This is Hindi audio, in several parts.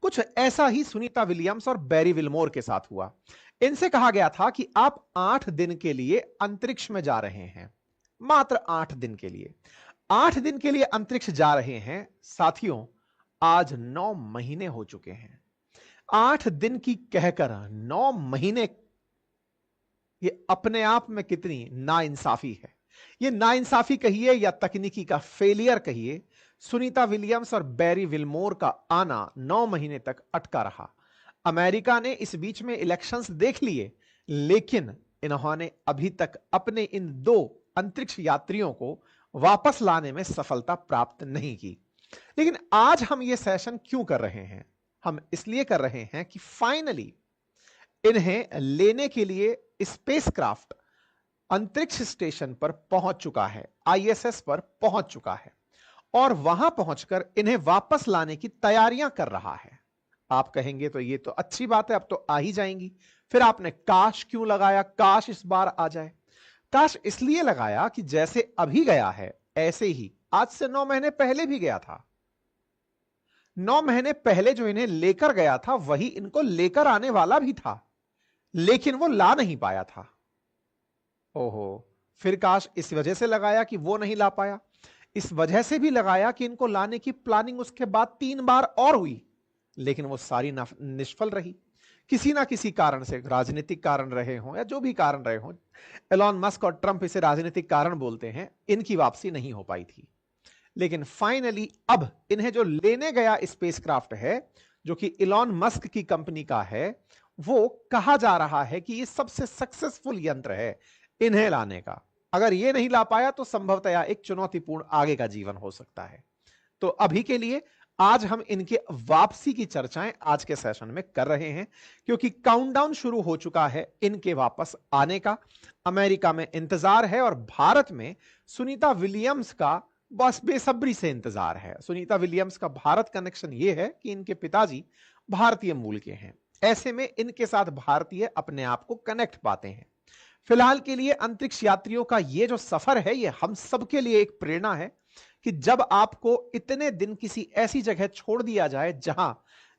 कुछ ऐसा ही सुनीता विलियम्स और बैरी विल्मोर के साथ हुआ। इनसे कहा गया था कि आप 8 दिन के लिए अंतरिक्ष में जा रहे हैं, मात्र 8 दिन के लिए। 8 दिन के लिए अंतरिक्ष जा रहे हैं साथियों। आज 9 महीने हो चुके हैं। 8 दिन की कहकर 9 महीने, ये अपने आप में कितनी नाइंसाफी है। ये नाइंसाफी कहिए या तकनीकी का फेलियर कहिए, सुनीता विलियम्स और बैरी विल्मोर का आना 9 महीने तक अटका रहा। अमेरिका ने इस बीच में इलेक्शंस देख लिए, लेकिन इन्होंने अभी तक अपने इन 2 अंतरिक्ष यात्रियों को वापस लाने में सफलता प्राप्त नहीं की। लेकिन आज हम ये सेशन क्यों कर रहे हैं? हम इसलिए कर रहे हैं कि फाइनली इन्हें लेने के लिए स्पेसक्राफ्ट अंतरिक्ष स्टेशन पर पहुंच चुका है, आईएसएस पर पहुंच चुका है और वहां पहुंचकर इन्हें वापस लाने की तैयारियां कर रहा है। आप कहेंगे तो ये तो अच्छी बात है, अब तो आ ही जाएंगी। फिर आपने काश क्यों लगाया? काश इस बार आ जाए। काश इसलिए लगाया कि जैसे अभी गया है ऐसे ही आज से 9 महीने पहले भी गया था। 9 महीने पहले जो इन्हें लेकर गया था वही इनको लेकर आने वाला भी था, लेकिन वो ला नहीं पाया था। ओहो, फिर काश इस वजह से लगाया कि वो नहीं ला पाया। इस वजह से भी लगाया कि इनको लाने की प्लानिंग उसके बाद 3 बार और हुई, लेकिन वो सारी निष्फल रही। किसी ना किसी कारण से, राजनीतिक कारण रहे हों या जो भी कारण रहे हों, एलॉन मस्क और ट्रंप इसे राजनीतिक कारण बोलते हैं, इनकी वापसी नहीं हो पाई थी। लेकिन फाइनली अब इन्हें जो लेने गया स्पेसक्राफ्ट है, जो कि एलॉन मस्क की कंपनी का है, वो कहा जा रहा है कि ये सबसे सक्सेसफुल यंत्र है इन्हें लाने का। अगर ये नहीं ला पाया तो संभवतया एक चुनौतीपूर्ण आगे का जीवन हो सकता है। तो अभी के लिए आज हम इनके वापसी की चर्चाएं आज के सेशन में कर रहे हैं, क्योंकि काउंटडाउन शुरू हो चुका है इनके वापस आने का। अमेरिका में इंतजार है और भारत में सुनीता विलियम्स का बस बेसब्री से इंतजार है। सुनीता विलियम्स का भारत कनेक्शन यह है कि इनके पिताजी भारतीय मूल के हैं, ऐसे में इनके साथ भारतीय अपने आप को कनेक्ट पाते हैं। फिलहाल के लिए अंतरिक्ष यात्रियों का ये जो सफर है, ये हम सबके लिए एक प्रेरणा है कि जब आपको इतने दिन किसी ऐसी जगह छोड़ दिया जाए जहां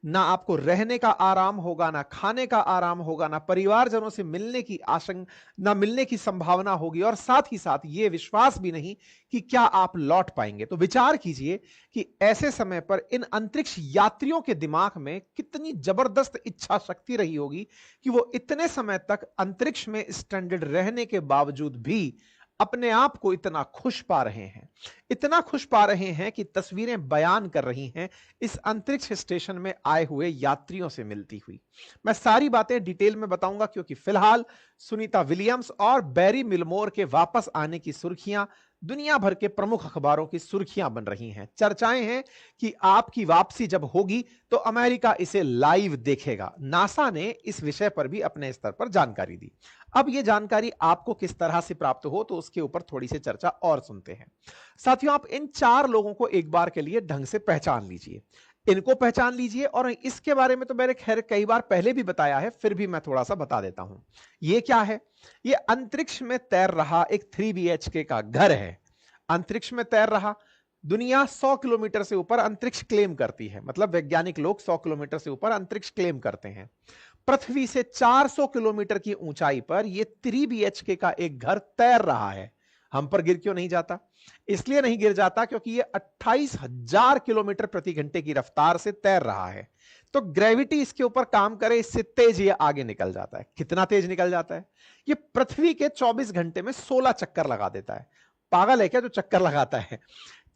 ना आपको रहने का आराम होगा, ना खाने का आराम होगा, ना परिवारजनों से मिलने की आशंका, ना मिलने की संभावना होगी, और साथ ही साथ यह विश्वास भी नहीं कि क्या आप लौट पाएंगे, तो विचार कीजिए कि ऐसे समय पर इन अंतरिक्ष यात्रियों के दिमाग में कितनी जबरदस्त इच्छा शक्ति रही होगी कि वो इतने समय तक अंतरिक्ष में स्ट्रैंडेड रहने के बावजूद भी अपने आप को इतना खुश पा रहे हैं, इतना खुश पा रहे हैं कि तस्वीरें बयान कर रही हैं इस अंतरिक्ष स्टेशन में आए हुए यात्रियों से मिलती हुई। मैं सारी बातें डिटेल में बताऊंगा, क्योंकि फिलहाल सुनीता विलियम्स और बैरी विल्मोर के वापस आने की सुर्खियां दुनिया भर के प्रमुख अखबारों की सुर्खियां बन रही हैं। चर्चाएं हैं कि आपकी वापसी जब होगी तो अमेरिका इसे लाइव देखेगा। नासा ने इस विषय पर भी अपने स्तर पर जानकारी दी। अब यह जानकारी आपको किस तरह से प्राप्त हो, तो उसके ऊपर थोड़ी सी चर्चा और सुनते हैं। साथियों, आप इन 4 लोगों को एक बार के लिए ढंग से पहचान लीजिए, इनको पहचान लीजिए। और इसके बारे में तो मैंने खैर कई बार पहले भी बताया है, फिर भी मैं थोड़ा सा बता देता हूं। ये क्या है? ये अंतरिक्ष में तैर रहा एक 3 BHK का घर है। अंतरिक्ष में तैर रहा, दुनिया 100 किलोमीटर से ऊपर अंतरिक्ष क्लेम करती है, मतलब वैज्ञानिक लोग 100 किलोमीटर से ऊपर अंतरिक्ष क्लेम करते हैं। पृथ्वी से 400 किलोमीटर की ऊंचाई पर यह 3 BHK का एक घर तैर रहा है। हम पर गिर क्यों नहीं जाता? इसलिए नहीं गिर जाता क्योंकि यह 28,000 किलोमीटर प्रति घंटे की रफ्तार से तैर रहा है। तो ग्रेविटी इसके ऊपर काम करे, इससे तेज ये आगे निकल जाता है। कितना तेज निकल जाता है? ये पृथ्वी के 24 घंटे में 16 चक्कर लगा देता है। पागल है क्या जो चक्कर लगाता है?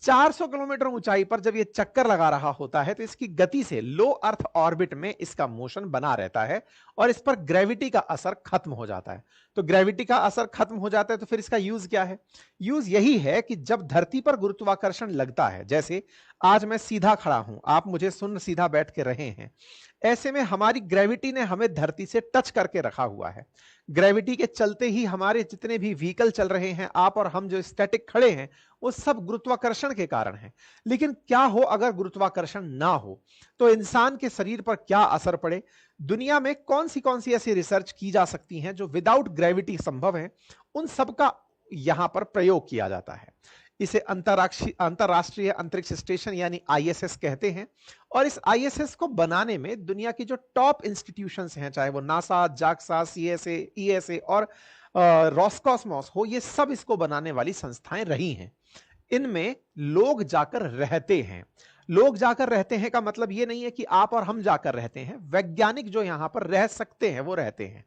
400 किलोमीटर ऊंचाई पर जब यह चक्कर लगा रहा होता है तो इसकी गति से लो अर्थ ऑर्बिट में इसका मोशन बना रहता है और इस पर ग्रेविटी का असर खत्म हो जाता है। तो ग्रेविटी का असर खत्म हो जाता है तो फिर इसका यूज क्या है? यूज यही है कि जब धरती पर गुरुत्वाकर्षण लगता है, जैसे आज मैं सीधा खड़ा हूं, आप मुझे सुन सीधा बैठ के रहे हैं, ऐसे में हमारी ग्रेविटी ने हमें धरती से टच करके रखा हुआ है। ग्रेविटी के चलते ही हमारे जितने भी व्हीकल चल रहे हैं, आप और हम जो स्टैटिक खड़े हैं, वो सब गुरुत्वाकर्षण के कारण है। लेकिन क्या हो अगर गुरुत्वाकर्षण ना हो, तो इंसान के शरीर पर क्या असर पड़े? दुनिया में कौन सी ऐसी रिसर्च की जा सकती हैं जो विदाउट ग्रेविटी संभव है, उन सब का यहां पर प्रयोग किया जाता है। इसे अंतरराष्ट्रीय अंतरिक्ष स्टेशन यानी आईएसएस कहते हैं। और इस आईएसएस को बनाने में दुनिया की जो टॉप इंस्टीट्यूशंस हैं, चाहे वो नासा, जाक्सा, सीएसए, ईएसए और रॉसकॉस्मोस हो, ये सब इसको बनाने वाली संस्थाएं रही हैं। इनमें लोग जाकर रहते हैं। लोग जाकर रहते हैं का मतलब ये नहीं है कि आप और हम जाकर रहते हैं, वैज्ञानिक जो यहां पर रह सकते हैं वो रहते हैं।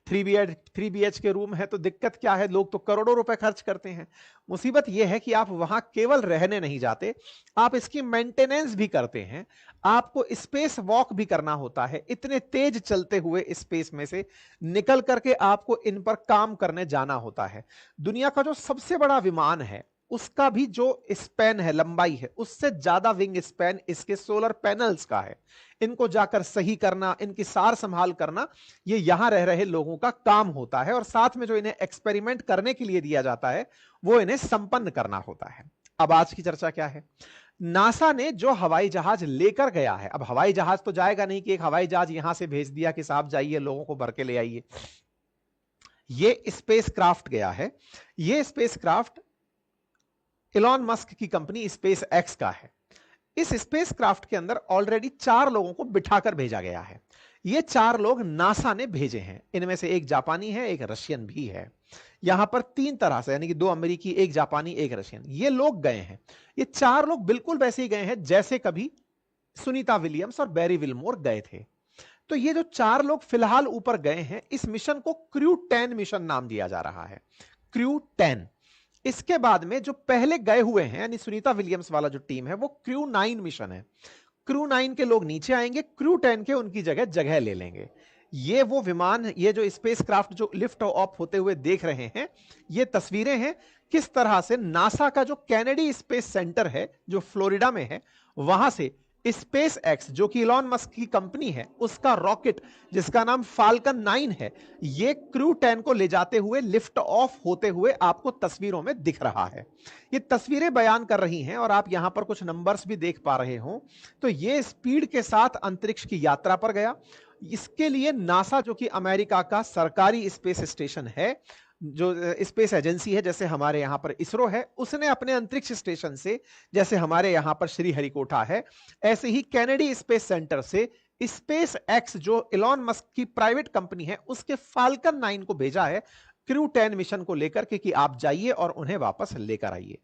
3BH के रूम है तो दिक्कत क्या है, लोग तो करोड़ों रुपए खर्च करते हैं। मुसीबत यह है कि आप वहां केवल रहने नहीं जाते, आप इसकी मेंटेनेंस भी करते हैं। आपको स्पेस वॉक भी करना होता है, इतने तेज चलते हुए स्पेस में से निकल करके आपको इन पर काम करने जाना होता है। दुनिया का जो सबसे बड़ा विमान है उसका भी जो स्पैन है, लंबाई है, उससे ज्यादा विंग स्पैन इसके सोलर पैनल्स का है। इनको जाकर सही करना, इनकी सार संभाल करना, ये यहां रह रहे लोगों का काम होता है। और साथ में जो इन्हें एक्सपेरिमेंट करने के लिए दिया जाता है वो इन्हें संपन्न करना होता है। अब आज की चर्चा क्या है? नासा ने जो हवाई जहाज लेकर गया है, अब हवाई जहाज तो जाएगा नहीं कि एक हवाई जहाज यहां से भेज दिया कि साहब जाइए लोगों को भर के ले आइए। ये स्पेसक्राफ्ट गया है। ये स्पेसक्राफ्ट इलॉन मस्क की कंपनी स्पेस एक्स का है। इस स्पेसक्राफ्ट के अंदर ऑलरेडी 4 लोगों को बिठाकर भेजा गया है। ये 4 लोग नासा ने भेजे हैं। इनमें से एक जापानी है, एक रशियन भी है। यहां पर 3 तरह से, यानी कि 2 अमेरिकी, एक जापानी, एक रशियन, ये लोग गए हैं। ये 4 लोग बिल्कुल वैसे ही गए हैं जैसे कभी सुनीता विलियम्स और बैरी विल्मोर गए थे। तो ये जो 4 लोग फिलहाल ऊपर गए हैं, इस मिशन को क्रू 10 मिशन नाम दिया जा रहा है, क्रू 10। इसके बाद में जो पहले गए हुए हैं, यानी सुनीता विलियम्स वाला जो टीम है, वो क्रू 9 मिशन है। क्रू 9 के लोग नीचे आएंगे, क्रू 10 के उनकी जगह ले लेंगे। ये वो विमान, ये जो स्पेसक्राफ्ट जो लिफ्ट ऑफ होते हुए देख रहे हैं, ये तस्वीरें हैं किस तरह से नासा का जो कैनेडी स्पेस सेंटर है जो फ्लोरिडा में है, वहां से स्पेस एक्स जो कि इलॉन मस्क की कंपनी है, उसका रॉकेट जिसका नाम फाल्कन 9 है, ये क्रू 10 को ले जाते हुए लिफ्ट ऑफ होते हुए आपको तस्वीरों में दिख रहा है। ये तस्वीरें बयान कर रही हैं और आप यहां पर कुछ नंबर्स भी देख पा रहे हो। तो ये स्पीड के साथ अंतरिक्ष की यात्रा पर गया। इसके लिए नासा जो कि अमेरिका का सरकारी स्पेस स्टेशन है, जो स्पेस एजेंसी है, जैसे हमारे यहां पर इसरो है, उसने अपने अंतरिक्ष स्टेशन से, जैसे हमारे यहां पर श्रीहरिकोटा है, ऐसे ही कैनेडी स्पेस सेंटर से स्पेस एक्स जो इलॉन मस्क की प्राइवेट कंपनी है, उसके फाल्कन 9 को भेजा है क्रू 10 मिशन को लेकर के कि आप जाइए और उन्हें वापस लेकर आइए।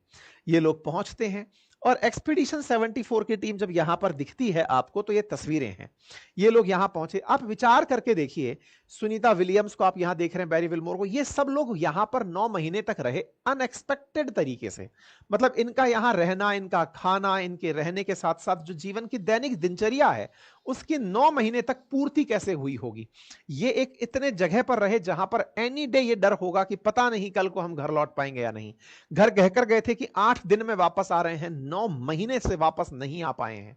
ये लोग पहुंचते हैं और एक्सपीडिशन 74 की टीम जब यहां पर दिखती है आपको, तो ये तस्वीरें हैं। ये लोग यहां पहुंचे। आप विचार करके देखिए, सुनीता विलियम्स को आप यहां देख रहे हैं, बैरी विल्मोर को, ये सब लोग यहां पर 9 महीने तक रहे अनएक्सपेक्टेड तरीके से। मतलब इनका यहां रहना, इनका खाना, इनके रहने के साथ साथ जो जीवन की दैनिक दिनचर्या है, उसकी 9 महीने तक पूर्ति कैसे हुई होगी। ये एक इतने जगह पर रहे जहां पर एनी डे ये डर होगा कि पता नहीं कल को हम घर लौट पाएंगे या नहीं। घर कहकर गए थे कि 8 दिन में वापस आ रहे हैं, 9 महीने से वापस नहीं आ पाए हैं।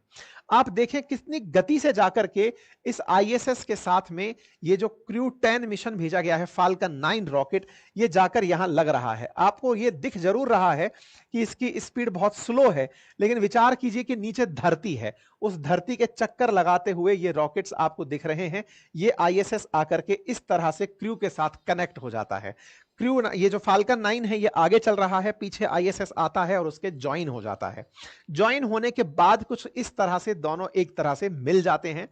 आप देखें कितनी गति से जाकर के इस आईएसएस के साथ में ये जो क्रू 10 मिशन भेजा गया है, फाल्कन 9 रॉकेट, ये जाकर यहां लग रहा है। आपको ये दिख जरूर रहा है कि इसकी स्पीड बहुत स्लो है, लेकिन विचार कीजिए कि नीचे धरती है, उस धरती के चक्कर लगाते हुए ये रॉकेट्स आपको दिख रहे हैं। ये आईएसएस आकर के इस तरह से क्रू के साथ कनेक्ट हो जाता है। क्रू, ये जो फाल्कन 9 है, ये आगे चल रहा है, पीछे आईएसएस आता है और उसके ज्वाइन हो जाता है। ज्वाइन होने के बाद कुछ इस तरह से दोनों एक तरह से मिल जाते हैं।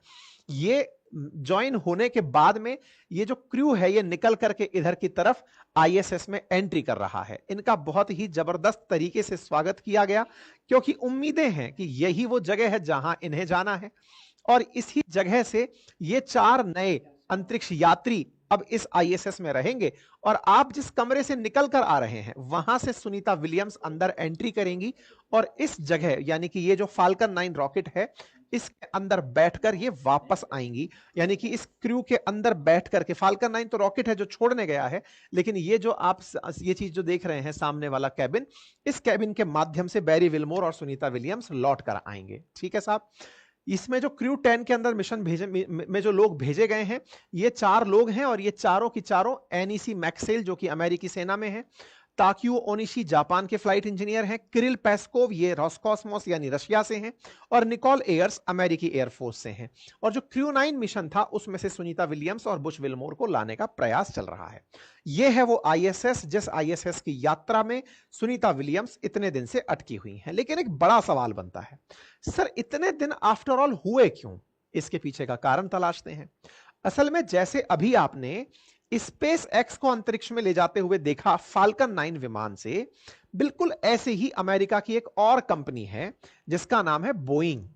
ये ज्वाइन होने के बाद में ये जो क्रू है, ये निकल करके इधर की तरफ आईएसएस में एंट्री कर रहा है। इनका बहुत ही जबरदस्त तरीके से स्वागत किया गया, क्योंकि उम्मीदें हैं कि यही वो जगह है जहां इन्हें जाना है। और इसी जगह से ये 4 नए अंतरिक्ष यात्री अब इस आईएसएस में रहेंगे। और आप जिस कमरे से निकल कर आ रहे हैं, वहां से सुनीता विलियम्स अंदर एंट्री करेंगी और इस जगह, यानी कि ये जो फाल्कन 9 रॉकेट है, इसके अंदर बैठकर ये वापस आएंगी। यानी कि इस क्रू के अंदर बैठ करके, फाल्कन 9 तो रॉकेट है जो छोड़ने गया है, लेकिन ये जो आप ये चीज जो देख रहे हैं सामने वाला कैबिन, इस कैबिन के माध्यम से बैरी विल्मोर और सुनीता विलियम्स लौट कर आएंगे। ठीक है साहब। इसमें जो क्रू 10 के अंदर मिशन में जो लोग भेजे गए हैं, ये 4 लोग हैं और ये चारों की चारों एनईसी मैक्सेल जो कि अमेरिकी सेना में है, ताक्यो ओनिशी जापान के फ्लाइट इंजीनियर हैं, किरिल पेस्कोव ये रोस्कॉस्मोस यानी रशिया से हैं, और निकोल एयर्स अमेरिकी एयरफोर्स से हैं। और जो क्रू 9 मिशन था उसमें से सुनीता विलियम्स और बुश विल्मोर को लाने का प्रयास चल रहा है। यह है वो आईएसएस जिस आईएसएस की यात्रा में सुनीता विलियम्स इतने दिन से अटकी हुई हैं। लेकिन एक बड़ा सवाल बनता है, सर इतने दिन आफ्टर ऑल हुए क्यों? इसके पीछे का कारण तलाशते हैं। असल में जैसे अभी आपने स्पेस एक्स को अंतरिक्ष में ले जाते हुए देखा फाल्कन 9 विमान से, बिल्कुल ऐसे ही अमेरिका की एक और कंपनी है जिसका नाम है बोइंग।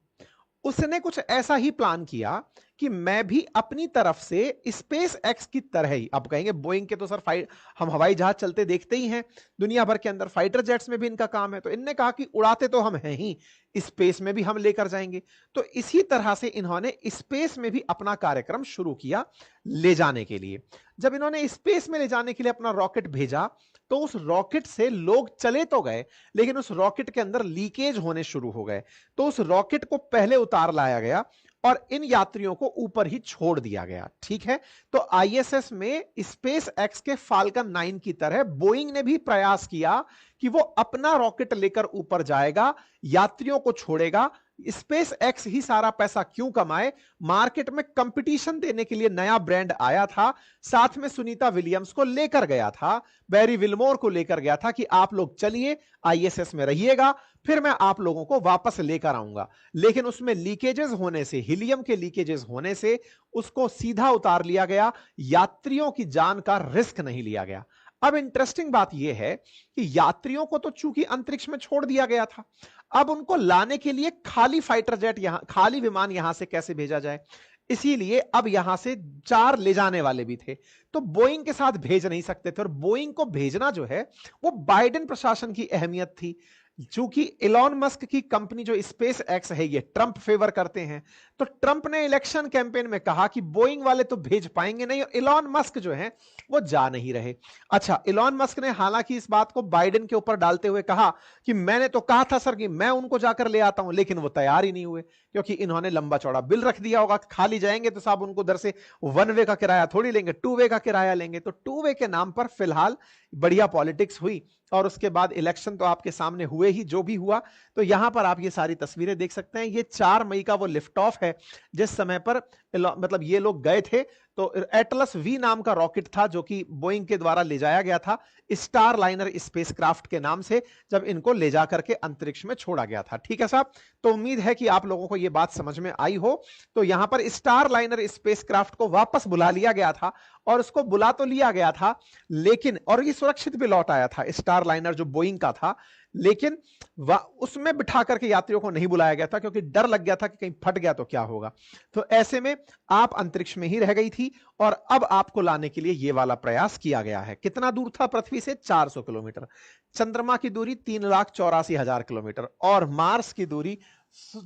उसने कुछ ऐसा ही प्लान किया कि मैं भी अपनी तरफ से स्पेस एक्स की तरह ही, अब कहेंगे बोइंग के तो सर हम हवाई जहाज चलते देखते ही हैं दुनिया भर के अंदर, फाइटर जेट्स में भी इनका काम है, तो इनने कहा कि उड़ाते तो हम हैं ही, स्पेस में भी हम लेकर जाएंगे। तो इसी तरह से इन्होंने स्पेस में भी अपना कार्यक्रम शुरू किया ले जाने के लिए। जब इन्होंने स्पेस में ले जाने के लिए अपना रॉकेट भेजा तो उस रॉकेट से लोग चले तो गए, लेकिन उस रॉकेट के अंदर लीकेज होने शुरू हो गए। तो उस रॉकेट को पहले उतार लाया गया और इन यात्रियों को ऊपर ही छोड़ दिया गया। ठीक है, तो आईएसएस में स्पेस एक्स के फाल्कन 9 की तरह बोइंग ने भी प्रयास किया कि वो अपना रॉकेट लेकर ऊपर जाएगा, यात्रियों को छोड़ेगा। स्पेस एक्स ही सारा पैसा क्यों कमाए? मार्केट में कंपटीशन देने के लिए नया ब्रांड आया था, साथ में सुनीता विलियम्स को लेकर गया था, बैरी विल्मोर को लेकर गया था कि आप लोग चलिए आईएसएस में रहिएगा, फिर मैं आप लोगों को वापस लेकर आऊंगा। लेकिन उसमें लीकेजेस होने से, हीलियम के लीकेजेस होने से उसको सीधा उतार लिया गया, यात्रियों की जान का रिस्क नहीं लिया गया। अब इंटरेस्टिंग बात यह है कि यात्रियों को तो चूंकि अंतरिक्ष में छोड़ दिया गया था, अब उनको लाने के लिए खाली फाइटर जेट यहां, खाली विमान यहां से कैसे भेजा जाए? इसीलिए अब यहां से 4 ले जाने वाले भी थे, तो बोइंग के साथ भेज नहीं सकते थे। और बोइंग को भेजना जो है वो बाइडेन प्रशासन की अहमियत थी। चूंकि इलॉन मस्क की कंपनी जो स्पेस एक्स है ये ट्रंप फेवर करते हैं, तो ट्रंप ने इलेक्शन कैंपेन में कहा कि बोइंग वाले तो भेज पाएंगे नहीं, और इलॉन मस्क जो है वो जा नहीं रहे। अच्छा, इलॉन मस्क ने हालांकि इस बात को बाइडेन के ऊपर डालते हुए कहा कि मैंने तो कहा था सर कि मैं उनको जाकर ले आता हूं, लेकिन वो तैयार ही नहीं हुए, क्योंकि इन्होंने लंबा चौड़ा बिल रख दिया होगा, खाली जाएंगे तो साहब उनको उधर से 1 वे का किराया थोड़ी लेंगे, 2 वे का किराया लेंगे। तो 2 वे के नाम पर फिलहाल बढ़िया पॉलिटिक्स हुई और उसके बाद इलेक्शन तो आपके सामने हुए ही, जो भी हुआ। तो यहां पर आप ये सारी तस्वीरें देख सकते हैं, ये 4 मई का वो लिफ्ट ऑफ है जिस समय पर मतलब ये लोग गए थे। तो एटलस वी नाम का रॉकेट था जो कि बोइंग के द्वारा ले जाया गया था स्टार लाइनर स्पेसक्राफ्ट के नाम से, जब इनको ले जाकर के अंतरिक्ष में छोड़ा गया था। ठीक है साहब, तो उम्मीद है कि आप लोगों को यह बात समझ में आई हो। तो यहां पर स्टार लाइनर स्पेसक्राफ्ट को वापस बुला लिया गया था, और उसको बुला तो लिया गया था लेकिन, और ये सुरक्षित भी लौट आया था स्टार लाइनर जो बोइंग का था, लेकिन उसमें बिठा करके यात्रियों को नहीं बुलाया गया था क्योंकि डर लग गया था कि कहीं फट गया तो क्या होगा। तो ऐसे में आप अंतरिक्ष में ही रह गई थी और अब आपको लाने के लिए यह वाला प्रयास किया गया है। कितना दूर था पृथ्वी से? 400 किलोमीटर। चंद्रमा की दूरी 3,84,000 किलोमीटर और मार्स की दूरी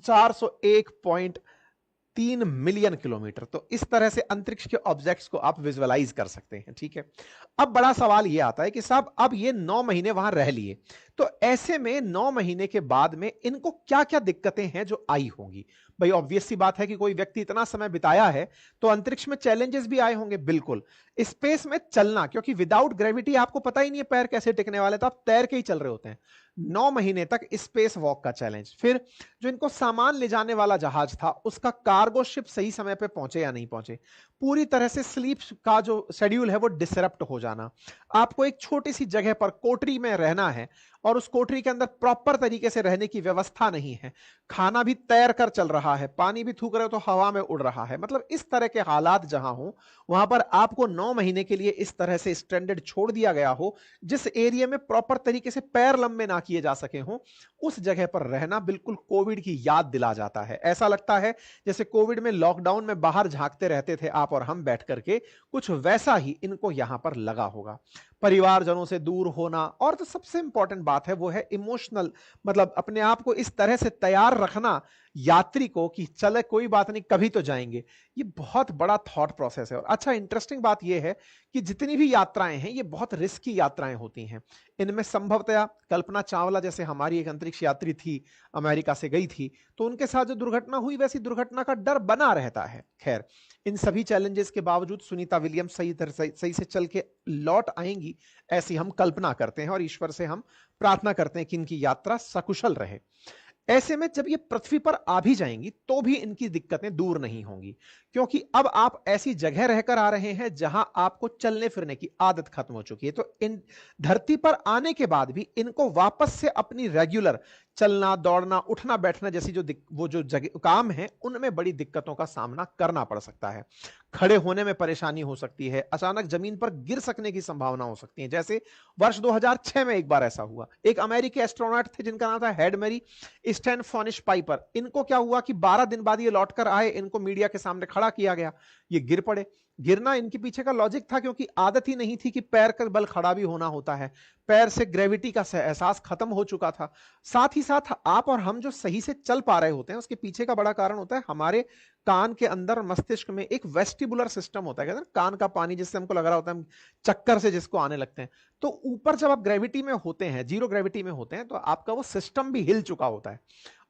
401.3 मिलियन किलोमीटर। तो इस तरह से अंतरिक्ष के ऑब्जेक्ट्स को आप विजुअलाइज कर सकते हैं। ठीक है, अब बड़ा सवाल यह आता है कि साहब अब ये 9 महीने वहां रह लिए, तो ऐसे में 9 महीने के बाद में इनको क्या क्या दिक्कतें हैं जो आई होंगी? भाई ऑब्वियस सी बात है कि कोई व्यक्ति इतना समय बिताया है तो अंतरिक्ष में चैलेंजेस भी आए होंगे। बिल्कुल, स्पेस में चलना, क्योंकि विदाउट ग्रेविटी आपको पता ही नहीं है पैर कैसे टिकने वाले, तो आप तैर के ही चल रहे होते हैं। 9 महीने तक स्पेस वॉक का चैलेंज, फिर जो इनको सामान ले जाने वाला जहाज था उसका कार्गो शिप सही समय पे पहुंचे या नहीं पहुंचे, पूरी तरह से स्लीप का जो शेड्यूल है वो डिसरप्ट हो जाना, आपको एक छोटी सी जगह पर कोठरी में रहना है और उस कोठरी के अंदर प्रॉपर तरीके से रहने की व्यवस्था नहीं है, खाना भी तैर कर चल रहा है, पानी भी थूक रहे हो तो हवा में उड़ रहा है, मतलब इस तरह के हालात जहां हो वहां पर आपको 9 महीने के लिए इस तरह से स्ट्रैंडेड छोड़ दिया गया हो, जिस एरिया में प्रॉपर तरीके से पैर लंबे ना किए जा सके हो, उस जगह पर रहना बिल्कुल कोविड की याद दिला जाता है। ऐसा लगता है जैसे कोविड में लॉकडाउन में बाहर झांकते रहते थे आप और हम बैठ करके, कुछ वैसा ही इनको यहां पर लगा होगा। परिवारजनों से दूर होना, और तो सबसे इंपॉर्टेंट बात है वो है इमोशनल, मतलब अपने आप को इस तरह से तैयार रखना यात्री को कि चले कोई बात नहीं कभी तो जाएंगे, ये बहुत बड़ा थॉट प्रोसेस है। और अच्छा इंटरेस्टिंग बात ये है कि जितनी भी यात्राएं हैं ये बहुत रिस्की यात्राएं होती हैं। इनमें संभवतया कल्पना चावला जैसे हमारी एक अंतरिक्ष यात्री थी, अमेरिका से गई थी, तो उनके साथ जो दुर्घटना हुई वैसी दुर्घटना का डर बना रहता है। खैर, इन सभी चैलेंजेस के बावजूद सुनीता विलियम्स सही से चल के लौट आएंगी, ऐसी हम कल्पना करते हैं और ईश्वर से हम प्रार्थना करते हैं कि इनकी यात्रा सकुशल रहे। ऐसे में जब ये पृथ्वी पर आ भी जाएंगी तो भी इनकी दिक्कतें दूर नहीं होंगी, क्योंकि अब आप ऐसी जगह रहकर आ रहे हैं जहां आपको चलने फिरने की आदत खत्म हो चुकी है। तो इन धरती पर आने के बाद भी इनको वापस से अपनी रेगुलर चलना, दौड़ना, उठना बैठना जैसी वो जो जगह काम है उनमें बड़ी दिक्कतों का सामना करना पड़ सकता है। खड़े होने में परेशानी हो सकती है, अचानक जमीन पर गिर सकने की संभावना हो सकती है, जैसे वर्ष 2006 में एक बार ऐसा हुआ। एक अमेरिकी एस्ट्रोनॉट थे जिनका नाम था हेड मैरी स्टैनफोनिश पाइपर। इनको क्या हुआ कि 12 दिन बाद ये लौटकर आए, इनको मीडिया के सामने खड़ा किया गया, ये गिर पड़े। गिरना इनके पीछे का लॉजिक था क्योंकि आदत ही नहीं थी कि पैर का बल खड़ा भी होना होता है, पैर से ग्रेविटी का एहसास खत्म हो चुका था। साथ ही साथ आप और हम जो सही से चल पा रहे होते हैं उसके पीछे का बड़ा कारण होता है हमारे कान के अंदर मस्तिष्क में एक वेस्टिबुलर सिस्टम होता है, कहते हैं कान का पानी जिससे हमको लग रहा होता है चक्कर से जिसको आने लगते हैं। तो ऊपर जब आप ग्रेविटी में होते हैं, जीरो ग्रेविटी में होते हैं, तो आपका वो सिस्टम भी हिल चुका होता है।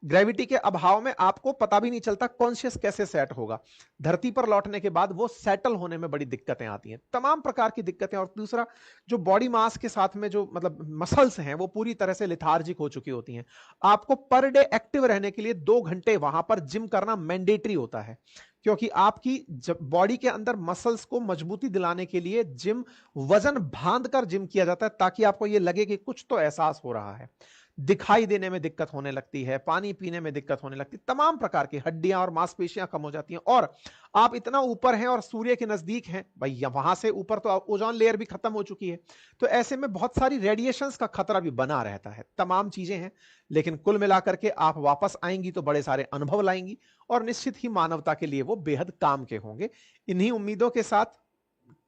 ग्रेविटी के अभाव में आपको पता भी नहीं चलता कॉन्शियस कैसे सेट होगा। धरती पर लौटने के बाद वो सेटल होने में बड़ी दिक्कतें आती हैं, तमाम प्रकार की दिक्कतें। और दूसरा, जो बॉडी मास के साथ में जो मतलब मसल्स हैं वो पूरी तरह से लिथार्जिक हो चुकी होती हैं। आपको पर डे एक्टिव रहने के लिए 2 घंटे वहां पर जिम करना मैंडेटरी होता है, क्योंकि आपकी बॉडी के अंदर मसल्स को मजबूती दिलाने के लिए जिम, वजन बांध कर जिम किया जाता है ताकि आपको यह लगे कि कुछ तो एहसास हो रहा है। दिखाई देने में दिक्कत होने लगती है, पानी पीने में दिक्कत होने लगती है, तमाम प्रकार की हड्डियां और मांसपेशियां कम हो जाती हैं। और आप इतना ऊपर हैं और सूर्य के नजदीक हैं भाई, वहां से ऊपर तो ओजोन लेयर भी खत्म हो चुकी है, तो ऐसे में बहुत सारी रेडिएशंस का खतरा भी बना रहता है। तमाम चीजें हैं, लेकिन कुल मिलाकर के आप वापस आएंगी तो बड़े सारे अनुभव लाएंगी और निश्चित ही मानवता के लिए वो बेहद काम के होंगे। इन्हीं उम्मीदों के साथ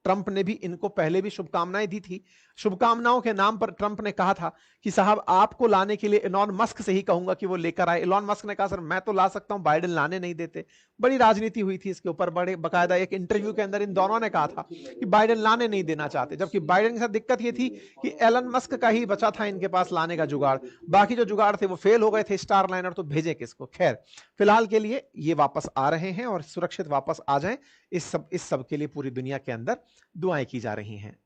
ट्रंप ने भी इनको पहले भी शुभकामनाएं दी थी। शुभकामनाओं के नाम पर ट्रंप ने कहा था कि साहब आपको लाने के लिए इलॉन मस्क से ही कहूंगा कि वो लेकर आए। इलॉन मस्क ने कहा सर मैं तो ला सकता हूं, बाइडेन लाने नहीं देते। बड़ी राजनीति हुई थी इसके ऊपर, बड़े बकायदा एक इंटरव्यू के अंदर इन दोनों ने कहा था कि बाइडेन लाने नहीं देना चाहते, जबकि बाइडेन के साथ दिक्कत ये थी कि एलन मस्क का ही बचा था इनके पास लाने का जुगाड़, बाकी जो जुगाड़ थे वो फेल हो गए थे, स्टार लाइनर तो भेजे किसको। खैर, फिलहाल के लिए ये वापस आ रहे हैं और सुरक्षित वापस आ जाएं, इस सब के लिए पूरी दुनिया के अंदर दुआएं की जा रही हैं।